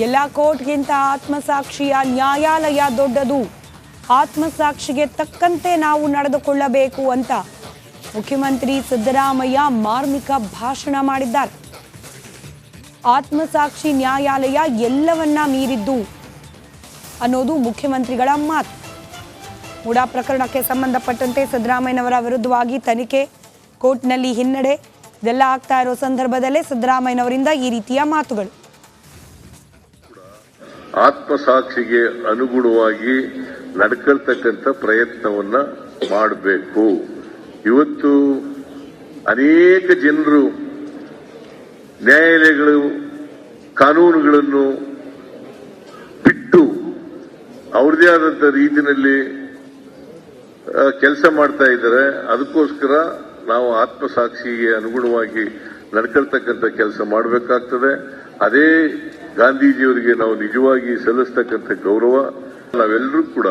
ಎಲ್ಲ ಕೋರ್ಟ್ಗಿಂತ ಆತ್ಮಸಾಕ್ಷಿಯ ನ್ಯಾಯಾಲಯ ದೊಡ್ಡದು, ಆತ್ಮಸಾಕ್ಷಿಗೆ ತಕ್ಕಂತೆ ನಾವು ನಡೆದುಕೊಳ್ಳಬೇಕು ಅಂತ ಮುಖ್ಯಮಂತ್ರಿ ಸಿದ್ದರಾಮಯ್ಯ ಮಾರ್ಮಿಕ ಭಾಷಣ ಮಾಡಿದ್ದಾರೆ. ಆತ್ಮಸಾಕ್ಷಿ ನ್ಯಾಯಾಲಯ ಎಲ್ಲವನ್ನ ಮೀರಿದ್ದು ಅನ್ನೋದು ಮುಖ್ಯಮಂತ್ರಿಗಳ ಮಾತು. ಮೂಡಾ ಪ್ರಕರಣಕ್ಕೆ ಸಂಬಂಧಪಟ್ಟಂತೆ ಸಿದ್ದರಾಮಯ್ಯನವರ ವಿರುದ್ಧವಾಗಿ ತನಿಖೆ, ಕೋರ್ಟ್ನಲ್ಲಿ ಹಿನ್ನಡೆ ಇದೆಲ್ಲ ಆಗ್ತಾ ಇರೋ ಸಂದರ್ಭದಲ್ಲೇ ಸಿದ್ದರಾಮಯ್ಯನವರಿಂದ ಈ ರೀತಿಯ ಮಾತುಗಳು. ಆತ್ಮಸಾಕ್ಷಿಗೆ ಅನುಗುಣವಾಗಿ ನಡ್ಕೊಳ್ತಕ್ಕಂಥ ಪ್ರಯತ್ನವನ್ನ ಮಾಡಬೇಕು. ಇವತ್ತು ಅನೇಕ ಜನರು ನ್ಯಾಯಾಲಯಗಳು ಕಾನೂನುಗಳನ್ನು ಬಿಟ್ಟು ಅವ್ರದೇ ಆದಂತ ರೀತಿಯಲ್ಲಿ ಕೆಲಸ ಮಾಡ್ತಾ ಇದ್ದಾರೆ. ಅದಕ್ಕೋಸ್ಕರ ನಾವು ಆತ್ಮಸಾಕ್ಷಿಗೆ ಅನುಗುಣವಾಗಿ ನಡ್ಕೊಳ್ತಕ್ಕಂಥ ಕೆಲಸ ಮಾಡಬೇಕಾಗ್ತದೆ. ಅದೇ ಗಾಂಧೀಜಿಯವರಿಗೆ ನಾವು ನಿಜವಾಗಿ ಸಲ್ಲಿಸ್ತಕ್ಕಂಥ ಗೌರವ. ನಾವೆಲ್ಲರೂ ಕೂಡ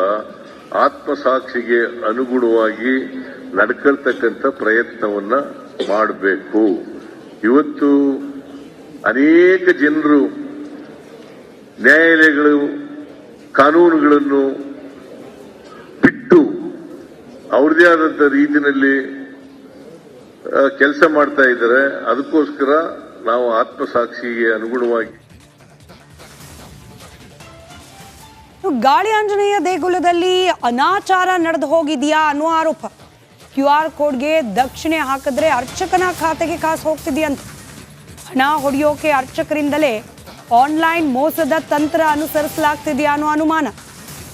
ಆತ್ಮಸಾಕ್ಷಿಗೆ ಅನುಗುಣವಾಗಿ ನಡ್ಕೊಳ್ತಕ್ಕಂಥ ಪ್ರಯತ್ನವನ್ನ ಮಾಡಬೇಕು. ಇವತ್ತು ಅನೇಕ ಜನರು ನ್ಯಾಯಾಲಯಗಳು ಕಾನೂನುಗಳನ್ನು ಬಿಟ್ಟು ಅವ್ರದೇ ಆದಂತ ರೀತಿಯಲ್ಲಿ ಕೆಲಸ ಮಾಡ್ತಾ ಇದ್ದಾರೆ. ಅದಕ್ಕೋಸ್ಕರ ನಾವು ಆತ್ಮಸಾಕ್ಷಿಗೆ ಅನುಗುಣವಾಗಿ. ಗಾಳಿ ಆಂಜನೇಯ ದೇಗುಲದಲ್ಲಿ ಅನಾಚಾರ ನಡೆದು ಹೋಗಿದೆಯಾ ಅನ್ನೋ ಆರೋಪ. QR ಕೋಡ್ಗೆ ದಕ್ಷಿಣೆ ಹಾಕಿದ್ರೆ ಅರ್ಚಕನ ಖಾತೆಗೆ ಕಾಸು ಹೋಗ್ತಿದೆಯಂತ. ಹಣ ಹೊಡೆಯೋಕೆ ಅರ್ಚಕರಿಂದಲೇ ಆನ್ಲೈನ್ ಮೋಸದ ತಂತ್ರ ಅನುಸರಿಸಲಾಗ್ತಿದೆಯಾ ಅನ್ನೋ ಅನುಮಾನ.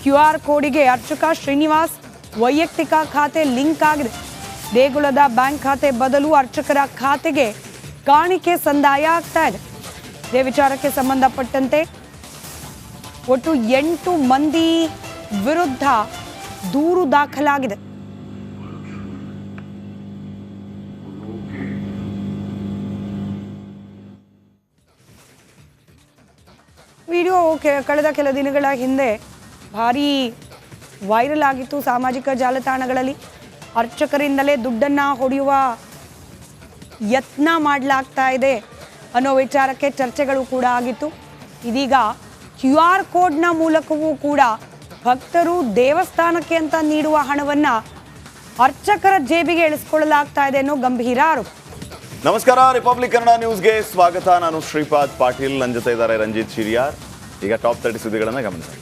QR ಕೋಡಿಗೆ ಅರ್ಚಕ ಶ್ರೀನಿವಾಸ್ ವೈಯಕ್ತಿಕ ಖಾತೆ ಲಿಂಕ್ ಆಗಿದೆ. ದೇಗುಲದ ಬ್ಯಾಂಕ್ ಖಾತೆ ಬದಲು ಅರ್ಚಕರ ಖಾತೆಗೆ ಕಾಣಿಕೆ ಸಂದಾಯ ಆಗ್ತಾ ಇದೆ. ಇದೇ ವಿಚಾರಕ್ಕೆ ಸಂಬಂಧಪಟ್ಟಂತೆ ಒಟ್ಟು 8 ಮಂದಿ ವಿರುದ್ಧ ದೂರು ದಾಖಲಾಗಿದೆ. ವಿಡಿಯೋ ಕಳೆದ ಕೆಲ ದಿನಗಳ ಹಿಂದೆ ಭಾರೀ ವೈರಲ್ ಆಗಿತ್ತು ಸಾಮಾಜಿಕ ಜಾಲತಾಣಗಳಲ್ಲಿ. ಅರ್ಚಕರಿಂದಲೇ ದುಡ್ಡನ್ನು ಹೊಡೆಯುವ ಯತ್ನ ಮಾಡಲಾಗ್ತಾ ಇದೆ ಅನ್ನೋ ವಿಚಾರಕ್ಕೆ ಚರ್ಚೆಗಳು ಕೂಡ ಆಗಿತ್ತು. ಇದೀಗ QR ಕೋಡ್ನ ಮೂಲಕವೂ ಕೂಡ ಭಕ್ತರು ದೇವಸ್ಥಾನಕ್ಕೆ ಅಂತ ನೀಡುವ ಹಣವನ್ನು ಅರ್ಚಕರ ಜೇಬಿಗೆ ಇಳಿಸಿಕೊಳ್ಳಲಾಗ್ತಾ ಇದೆ ಅನ್ನೋ ಗಂಭೀರ ಆರೋಪ. ನಮಸ್ಕಾರ, ರಿಪಬ್ಲಿಕ್ ಕನ್ನಡ ನ್ಯೂಸ್ಗೆ ಸ್ವಾಗತ. ನಾನು ಶ್ರೀಪಾದ್ ಪಾಟೀಲ್, ನನ್ನ ಜೊತೆ ಇದ್ದಾರೆ ರಂಜಿತ್ ಶಿರಿಯಾರ್. ಈಗ ಟಾಪ್ 30 ಸುದ್ದಿಗಳನ್ನು ಗಮನಿಸಿ.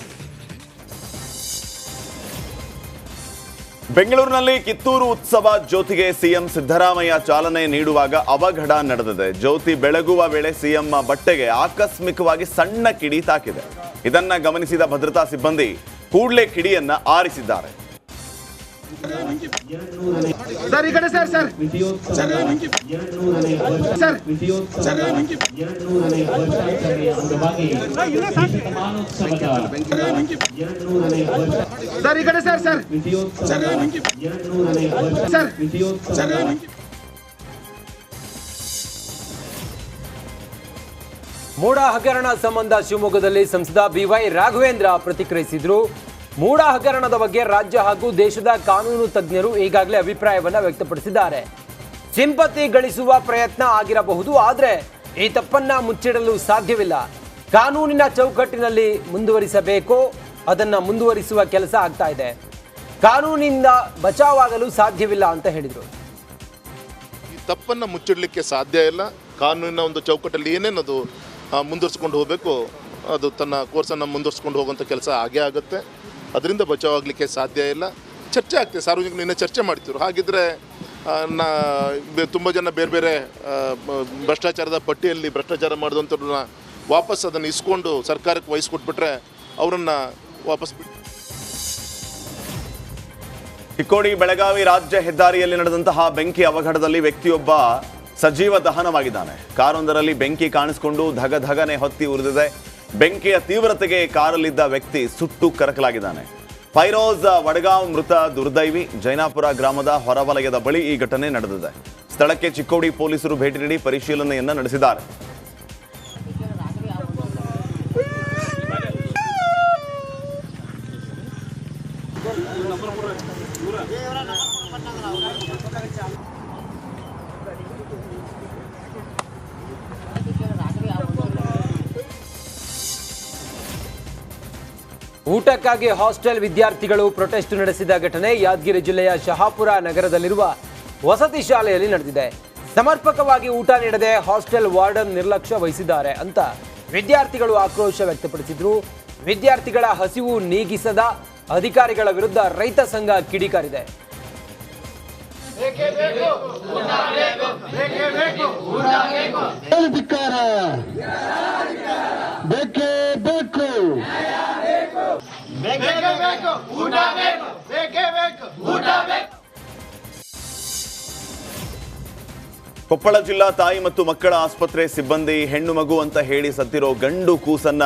ಬೆಂಗಳೂರಿನಲ್ಲಿ ಕಿತ್ತೂರು ಉತ್ಸವ ಜ್ಯೋತಿಗೆ ಸಿಎಂ ಸಿದ್ದರಾಮಯ್ಯ ಚಾಲನೆ ನೀಡುವಾಗ ಅವಘಡ ನಡೆದಿದೆ. ಜ್ಯೋತಿ ಬೆಳಗುವ ವೇಳೆ ಸಿಎಂ ಬಟ್ಟೆಗೆ ಆಕಸ್ಮಿಕವಾಗಿ ಸಣ್ಣ ಕಿಡಿ ತಾಕಿದೆ. ಇದನ್ನ ಗಮನಿಸಿದ ಭದ್ರತಾ ಸಿಬ್ಬಂದಿ ಕೂಡಲೇ ಕಿಡಿಯನ್ನ ಆರಿಸಿದ್ದಾರೆ. ಮೂಡಾ ಹಗರಣ ಸಂಬಂಧ ಶಿವಮೊಗ್ಗದಲ್ಲಿ ಸಂಸದ BY ರಾಘವೇಂದ್ರ ಪ್ರತಿಕ್ರಿಯಿಸಿದರು. ಮೂಡಾ ಹಗರಣದ ಬಗ್ಗೆ ರಾಜ್ಯ ಹಾಗೂ ದೇಶದ ಕಾನೂನು ತಜ್ಞರು ಈಗಾಗಲೇ ಅಭಿಪ್ರಾಯವನ್ನ ವ್ಯಕ್ತಪಡಿಸಿದ್ದಾರೆ. ಸಿಂಪತಿ ಗಳಿಸುವ ಪ್ರಯತ್ನ ಆಗಿರಬಹುದು, ಆದರೆ ಈ ತಪ್ಪನ್ನ ಮುಚ್ಚಿಡಲು ಸಾಧ್ಯವಿಲ್ಲ. ಕಾನೂನಿನ ಚೌಕಟ್ಟಿನಲ್ಲಿ ಮುಂದುವರಿಸಬೇಕು, ಅದನ್ನ ಮುಂದುವರಿಸುವ ಕೆಲಸ ಆಗ್ತಾ ಇದೆ. ಕಾನೂನಿನಿಂದ ಬಚಾವಾಗಲು ಸಾಧ್ಯವಿಲ್ಲ ಅಂತ ಹೇಳಿದರು. ಈ ತಪ್ಪನ್ನ ಮುಚ್ಚಿಡಲಿಕ್ಕೆ ಸಾಧ್ಯ ಇಲ್ಲ. ಕಾನೂನಿನ ಒಂದು ಚೌಕಟ್ಟಲ್ಲಿ ಏನೇನದು ಮುಂದುವರಿಸ್ಕೊಂಡು ಹೋಗಬೇಕು, ಅದು ತನ್ನ ಕೋರ್ಸನ್ನು ಮುಂದುವರಿಸ್ಕೊಂಡು ಹೋಗುವಂಥ ಕೆಲಸ ಆಗೇ ಆಗುತ್ತೆ. ಅದರಿಂದ ಬಚಾವಾಗಲಿಕ್ಕೆ ಸಾಧ್ಯ ಇಲ್ಲ. ಚರ್ಚೆ ಆಗ್ತದೆ, ಸಾರ್ವಜನಿಕರು ನಿನ್ನೆ ಚರ್ಚೆ ಮಾಡ್ತಿದ್ರು. ಹಾಗಿದ್ರೆ ತುಂಬ ಜನ ಬೇರೆ ಬೇರೆ ಭ್ರಷ್ಟಾಚಾರದ ಪಟ್ಟಿಯಲ್ಲಿ ಭ್ರಷ್ಟಾಚಾರ ಮಾಡಿದಂಥವ್ರನ್ನ ವಾಪಸ್ ಅದನ್ನು ಇಸ್ಕೊಂಡು ಸರ್ಕಾರಕ್ಕೆ ವಹಿಸ್ಕೊಟ್ಬಿಟ್ರೆ ಅವರನ್ನು ವಾಪಸ್ ಬಿಟ್ಟು. ಚಿಕ್ಕೋಡಿ ಬೆಳಗಾವಿ ರಾಜ್ಯ ಹೆದ್ದಾರಿಯಲ್ಲಿ ನಡೆದಂತಹ ಬೆಂಕಿ ಅವಘಡದಲ್ಲಿ ವ್ಯಕ್ತಿಯೊಬ್ಬ ಸಜೀವ ದಹನವಾಗಿದ್ದಾನೆ. ಕಾರೊಂದರಲ್ಲಿ ಬೆಂಕಿ ಕಾಣಿಸಿಕೊಂಡು ಧಗಧಗನೆ ಹೊತ್ತಿ ಉರಿದಿದೆ. ಬೆಂಕಿಯ ತೀವ್ರತೆಗೆ ಕಾರಲ್ಲಿದ್ದ ವ್ಯಕ್ತಿ ಸುಟ್ಟು ಕರಕಲಾಗಿದ್ದಾನೆ. ಫೈರೋಜ್ ವಡಗಾಂವ್ ಮೃತ ದುರ್ದೈವಿ. ಜೈನಾಪುರ ಗ್ರಾಮದ ಹೊರವಲಯದ ಬಳಿ ಈ ಘಟನೆ ನಡೆದಿದೆ. ಸ್ಥಳಕ್ಕೆ ಚಿಕ್ಕೋಡಿ ಪೊಲೀಸರು ಭೇಟಿ ನೀಡಿ ಪರಿಶೀಲನೆಯನ್ನ ನಡೆಸಿದ್ದಾರೆ. ಊಟಕ್ಕಾಗಿ ಹಾಸ್ಟೆಲ್ ವಿದ್ಯಾರ್ಥಿಗಳು ಪ್ರೊಟೆಸ್ಟ್ ನಡೆಸಿದ ಘಟನೆ ಯಾದಗಿರಿ ಜಿಲ್ಲೆಯ ಶಹಾಪುರ ನಗರದಲ್ಲಿರುವ ವಸತಿ ಶಾಲೆಯಲ್ಲಿ ನಡೆದಿದೆ. ಸಮರ್ಪಕವಾಗಿ ಊಟ ನೀಡದೆ ಹಾಸ್ಟೆಲ್ ವಾರ್ಡನ್ ನಿರ್ಲಕ್ಷ್ಯ ವಹಿಸಿದ್ದಾರೆ ಅಂತ ವಿದ್ಯಾರ್ಥಿಗಳು ಆಕ್ರೋಶ ವ್ಯಕ್ತಪಡಿಸಿದ್ರು. ವಿದ್ಯಾರ್ಥಿಗಳ ಹಸಿವು ನೀಗಿಸದ ಅಧಿಕಾರಿಗಳ ವಿರುದ್ಧ ರೈತ ಸಂಘ ಕಿಡಿಕಾರಿದೆ. ಕೊಪ್ಪಳ ಜಿಲ್ಲಾ ತಾಯಿ ಮತ್ತು ಮಕ್ಕಳ ಆಸ್ಪತ್ರೆ ಸಿಬ್ಬಂದಿ ಹೆಣ್ಣು ಮಗು ಅಂತ ಹೇಳಿ ಸತ್ತಿರೋ ಗಂಡು ಕೂಸನ್ನ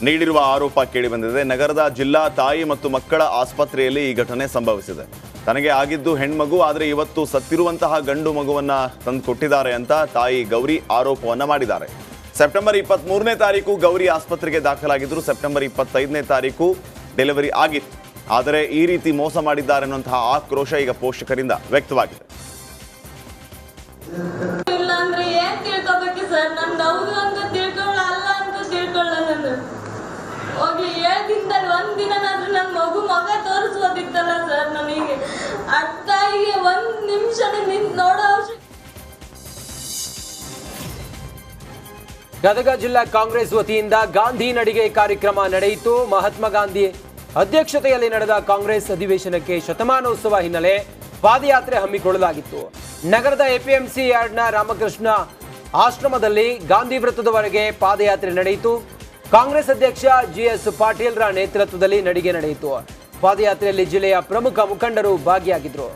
ನೀಡಿರುವ ಆರೋಪ ಕೇಳಿಬಂದಿದೆ. ನಗರದ ಜಿಲ್ಲಾ ತಾಯಿ ಮತ್ತು ಮಕ್ಕಳ ಆಸ್ಪತ್ರೆಯಲ್ಲಿ ಈ ಘಟನೆ ಸಂಭವಿಸಿದೆ. ತನಗೆ ಆಗಿದ್ದು ಹೆಣ್ಮಗು, ಆದರೆ ಇವತ್ತು ಸತ್ತಿರುವಂತಹ ಗಂಡು ಮಗುವನ್ನ ತಂದು ಕೊಟ್ಟಿದ್ದಾರೆ ಅಂತ ತಾಯಿ ಗೌರಿ ಆರೋಪವನ್ನ ಮಾಡಿದ್ದಾರೆ. ಸೆಪ್ಟೆಂಬರ್ 23ನೇ ತಾರೀಕು ಗೌರಿ ಆಸ್ಪತ್ರೆಗೆ ದಾಖಲಾಗಿದ್ರು. ಸೆಪ್ಟೆಂಬರ್ 25ನೇ ತಾರೀಕು ಡೆಲಿವರಿ ಆಗಿತ್ತು. ಆದರೆ ಈ ರೀತಿ ಮೋಸ ಮಾಡಿದ್ದಾರೆ ಅನ್ನುವಂತಹ ಆಕ್ರೋಶ ಈಗ ಪೋಷಕರಿಂದ ವ್ಯಕ್ತವಾಗಿದೆ. ಇಲ್ಲ ಅಂದ್ರೆ ಏನ್ ತಿಳ್ಕೊಬೇಕು ಸರ್? ನನ್ನ ಹೌದು ಅಂತ ತಿಳ್ಕೊಳ್ಳ, ಅಲ್ಲ ಅಂತ ತಿಳ್ಕೊಳ್ಳ. ನಾನು ಹೋಗಿ 7 ದಿನದಲ್ಲಿ 1 ದಿನನಾದ್ರೂ ನನ್ನ ಮಗ ತೋರಿಸ್ಬೋದಿತ್ತಲ್ಲ ಸರ್. ನನಗೆ ಆ ತಾಯಿಗೆ 1 ನಿಮಿಷ ನಿಂತು ನೋಡೋ ಅವಶ್ಯಕ. ಗದಗ ಜಿಲ್ಲಾ ಕಾಂಗ್ರೆಸ್ ವತಿಯಿಂದ ಗಾಂಧಿ ನಡಿಗೆ ಕಾರ್ಯಕ್ರಮ ನಡೆಯಿತು. ಮಹಾತ್ಮ ಗಾಂಧಿ ಅಧ್ಯಕ್ಷತೆಯಲ್ಲಿ ನಡೆದ ಕಾಂಗ್ರೆಸ್ ಅಧಿವೇಶನಕ್ಕೆ ಶತಮಾನೋತ್ಸವ ಹಿನ್ನೆಲೆ ಪಾದಯಾತ್ರೆ ಹಮ್ಮಿಕೊಳ್ಳಲಾಗಿತ್ತು. ನಗರದ ಎಪಿಎಂಸಿ ಯಾರ್ಡ್ನ ರಾಮಕೃಷ್ಣ ಆಶ್ರಮದಲ್ಲಿ ಗಾಂಧಿ ವೃತ್ತದವರೆಗೆ ಪಾದಯಾತ್ರೆ ನಡೆಯಿತು. ಕಾಂಗ್ರೆಸ್ ಅಧ್ಯಕ್ಷ ಜಿಎಸ್ ಪಾಟೀಲ್ರ ನೇತೃತ್ವದಲ್ಲಿ ನಡಿಗೆ ನಡೆಯಿತು. ಪಾದಯಾತ್ರೆಯಲ್ಲಿ ಜಿಲ್ಲೆಯ ಪ್ರಮುಖ ಮುಖಂಡರು ಭಾಗಿಯಾಗಿದ್ದರು.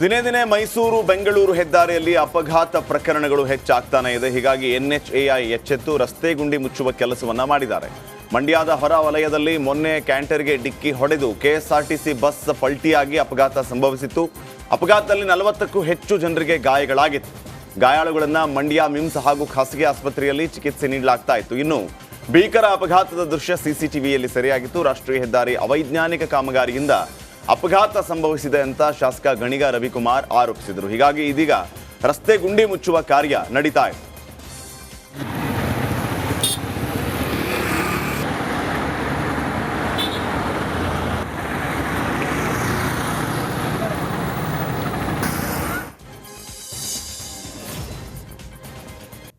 ದಿನೇ ದಿನೇ ಮೈಸೂರು ಬೆಂಗಳೂರು ಹೆದ್ದಾರಿಯಲ್ಲಿ ಅಪಘಾತ ಪ್ರಕರಣಗಳು ಹೆಚ್ಚಾಗ್ತಾನೆ ಇದೆ. ಹೀಗಾಗಿ NHAI ಎಚ್ಚೆತ್ತು ರಸ್ತೆ ಗುಂಡಿ ಮುಚ್ಚುವ ಕೆಲಸವನ್ನ ಮಾಡಿದ್ದಾರೆ. ಮಂಡ್ಯದ ಹೊರ ವಲಯದಲ್ಲಿ ಮೊನ್ನೆ ಕ್ಯಾಂಟರ್ಗೆ ಡಿಕ್ಕಿ ಹೊಡೆದು KSRTC ಬಸ್ ಪಲ್ಟಿಯಾಗಿ ಅಪಘಾತ ಸಂಭವಿಸಿತ್ತು. ಅಪಘಾತದಲ್ಲಿ 40ಕ್ಕೂ ಹೆಚ್ಚು ಜನರಿಗೆ ಗಾಯಗಳಾಗಿತ್ತು. ಗಾಯಾಳುಗಳನ್ನ ಮಂಡ್ಯ ಮಿಮ್ಸ್ ಹಾಗೂ ಖಾಸಗಿ ಆಸ್ಪತ್ರೆಯಲ್ಲಿ ಚಿಕಿತ್ಸೆ ನೀಡಲಾಗ್ತಾ ಇತ್ತು. ಇನ್ನು ಭೀಕರ ಅಪಘಾತದ ದೃಶ್ಯ CCTVಯಲ್ಲಿ ಸೆರೆಯಾಗಿತ್ತು. ರಾಷ್ಟ್ರೀಯ ಹೆದ್ದಾರಿ ಅವೈಜ್ಞಾನಿಕ ಕಾಮಗಾರಿಯಿಂದ ಅಪಘಾತ ಸಂಭವಿಸಿದೆ ಅಂತ ಶಾಸಕ ಗಣಿಗ ರವಿಕುಮಾರ್ ಆರೋಪಿಸಿದರು. ಹೀಗಾಗಿ ಇದೀಗ ರಸ್ತೆ ಗುಂಡಿ ಮುಚ್ಚುವ ಕಾರ್ಯ ನಡೀತಾ ಇದೆ.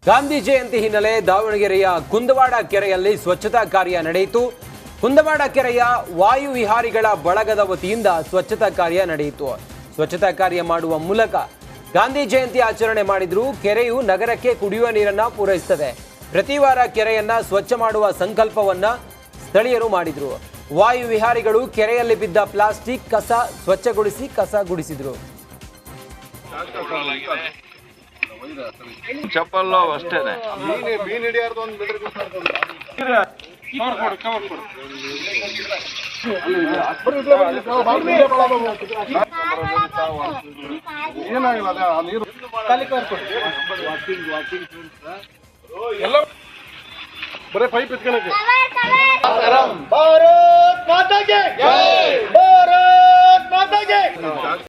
ಗಾಂಧಿ ಜಯಂತಿ ಹಿನ್ನೆಲೆ ದಾವಣಗೆರೆಯ ಕುಂದವಾಡ ಕೆರೆಯಲ್ಲಿ ಸ್ವಚ್ಛತಾ ಕಾರ್ಯ ನಡೆಯಿತು. ಕುಂದವಾಡ ಕೆರೆಯ ವಾಯು ವಿಹಾರಿಗಳ ಬಳಗದ ವತಿಯಿಂದ ಸ್ವಚ್ಛತಾ ಕಾರ್ಯ ನಡೆಯಿತು. ಸ್ವಚ್ಛತಾ ಕಾರ್ಯ ಮಾಡುವ ಮೂಲಕ ಗಾಂಧಿ ಜಯಂತಿ ಆಚರಣೆ ಮಾಡಿದ್ರು. ಕೆರೆಯು ನಗರಕ್ಕೆ ಕುಡಿಯುವ ನೀರನ್ನ ಪೂರೈಸುತ್ತದೆ. ಪ್ರತಿ ವಾರ ಕೆರೆಯನ್ನ ಸ್ವಚ್ಛ ಮಾಡುವ ಸಂಕಲ್ಪವನ್ನ ಸ್ಥಳೀಯರು ಮಾಡಿದ್ರು. ವಾಯು ವಿಹಾರಿಗಳು ಕೆರೆಯಲ್ಲಿ ಬಿದ್ದ ಪ್ಲಾಸ್ಟಿಕ್ ಕಸ ಸ್ವಚ್ಛಗೊಳಿಸಿ ಕಸ ಗುಡಿಸಿದ್ರು. ಚಪ್ಪಲ್ಲು ಅಷ್ಟೇನೆ. ಬರೇ ಪೈಪ್ ಎತ್ಕೊಳ್ಳಕ್ಕೆ. ಭಾರತ್ ಮಾತಾ ಕಿ ಜೈ.